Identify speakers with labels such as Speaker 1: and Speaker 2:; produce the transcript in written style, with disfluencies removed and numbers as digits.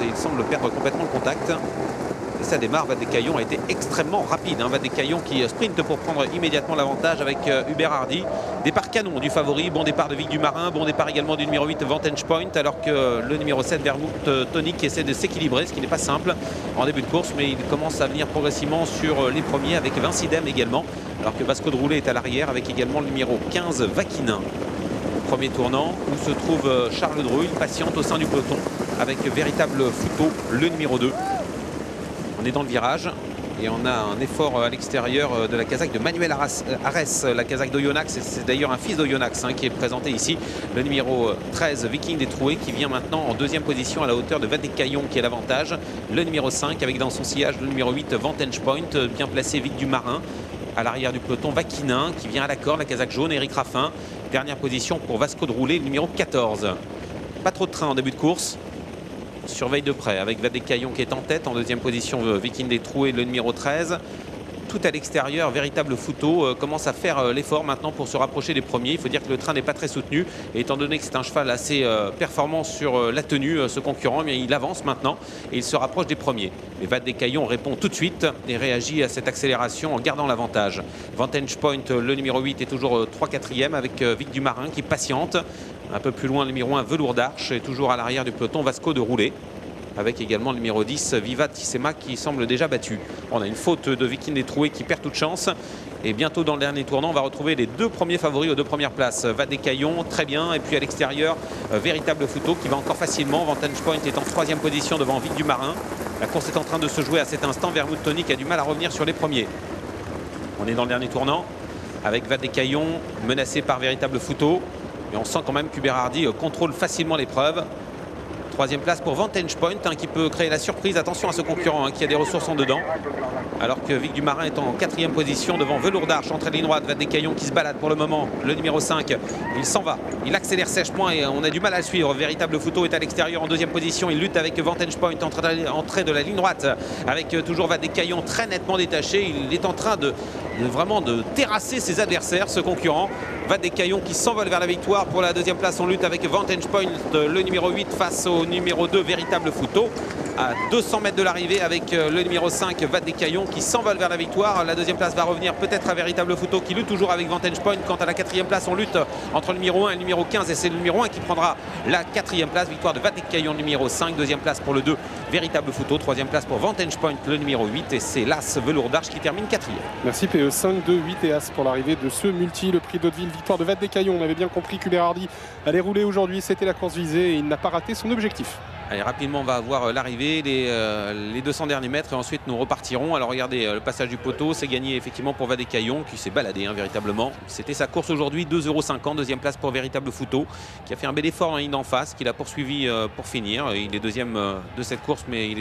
Speaker 1: et il semble perdre complètement le contact. Et ça démarre. Vaddecaillon a été extrêmement rapide. Vaddecaillon qui sprinte pour prendre immédiatement l'avantage avec Hubert Hardy. Départ canon du favori. Bon départ de Vic du Marin. Bon départ également du numéro 8 Vantage Point. Alors que le numéro 7 Vermouth Tonic essaie de s'équilibrer, ce qui n'est pas simple en début de course. Mais il commence à venir progressivement sur les premiers avec Vincidem également. Alors que Vasco de Roulet est à l'arrière avec également le numéro 15 Vaquinin. Premier tournant où se trouve Charles Drouille, patiente au sein du peloton avec véritable Fouto, le numéro 2. On est dans le virage et on a un effort à l'extérieur de la casaque de Manuel Arès, la casaque d'Oyonax. C'est d'ailleurs un fils d'Oyonax qui est présenté ici. Le numéro 13, Viking des Trouées, qui vient maintenant en deuxième position à la hauteur de Vaddecaillon qui est l'avantage. Le numéro 5 avec dans son sillage le numéro 8, Vantage Point, bien placé Vic du Marin. À l'arrière du peloton, Vaquinin qui vient à la corde, la casaque jaune, Eric Raffin. Dernière position pour Vasco de Roulet, le numéro 14. Pas trop de train en début de course. Surveille de près avec Vaddecaillon qui est en tête. En deuxième position, Viking des Trouées, le numéro 13. Tout à l'extérieur, véritable Fouto commence à faire l'effort maintenant pour se rapprocher des premiers. Il faut dire que le train n'est pas très soutenu. Et étant donné que c'est un cheval assez performant sur la tenue, ce concurrent, mais il avance maintenant et il se rapproche des premiers. Mais Vaddecaillon répond tout de suite et réagit à cette accélération en gardant l'avantage. Vantage Point, le numéro 8, est toujours 3-4e avec Vic du Marin qui patiente. Un peu plus loin, le numéro 1, Velours d'Arche, et toujours à l'arrière du peloton, Vasco de Roulet. Avec également le numéro 10, Viva Tissema, qui semble déjà battu. On a une faute de Viking des Trouées qui perd toute chance. Et bientôt dans le dernier tournant, on va retrouver les deux premiers favoris aux deux premières places. Vaddecaillon, très bien. Et puis à l'extérieur, véritable Fouto qui va encore facilement. Vantage Point est en troisième position devant Vic du Marin. La course est en train de se jouer à cet instant. Vermouth Tonic a du mal à revenir sur les premiers. On est dans le dernier tournant avec Vaddecaillon menacé par véritable Fouto. Et on sent quand même qu'Hubert Hardy contrôle facilement l'épreuve. Troisième place pour Vantage Point qui peut créer la surprise. Attention à ce concurrent qui a des ressources en dedans. Alors que Vic du Marin est en quatrième position devant Velours d'Arche, entrée de ligne droite. Vaddecaillon qui se balade pour le moment. Le numéro 5, il s'en va. Il accélère sèchement et on a du mal à le suivre. Véritable Fouto est à l'extérieur en deuxième position. Il lutte avec Vantage Point, entrée de la ligne droite. Avec toujours Vaddecaillon très nettement détaché. Il est en train vraiment de terrasser ses adversaires, ce concurrent. Vaddecaillon qui s'envole vers la victoire. Pour la deuxième place, on lutte avec Vantage Point, le numéro 8 face au numéro 2, véritable Fouto. À 200 mètres de l'arrivée avec le numéro 5, Vaddecaillon qui s'envole vers la victoire. La deuxième place va revenir peut-être à véritable Fouto qui lutte toujours avec Vantage Point. Quant à la quatrième place, on lutte entre le numéro 1 et le numéro 15 et c'est le numéro 1 qui prendra la quatrième place. Victoire de Vaddecaillon, numéro 5. Deuxième place pour le 2, véritable Fouto. Troisième place pour Vantage Point, le numéro 8. Et c'est l'As Velours d'Arche qui termine quatrième.
Speaker 2: Merci PE. 5, 2, 8 et As pour l'arrivée de ce multi. Le prix d'Hauteville, victoire de Vaddecaillon. On avait bien compris qu'Hubert Hardy allait rouler aujourd'hui. C'était la course visée et il n'a pas raté son objectif.
Speaker 1: Allez, rapidement, on va avoir l'arrivée, les 200 derniers mètres et ensuite nous repartirons. Alors regardez, le passage du poteau, c'est gagné effectivement pour Vaddecaillon qui s'est baladé véritablement. C'était sa course aujourd'hui, 2,50 €. Deuxième place pour véritable Fouto qui a fait un bel effort en ligne d'en face, qu'il a poursuivi pour finir. Il est deuxième de cette course mais il est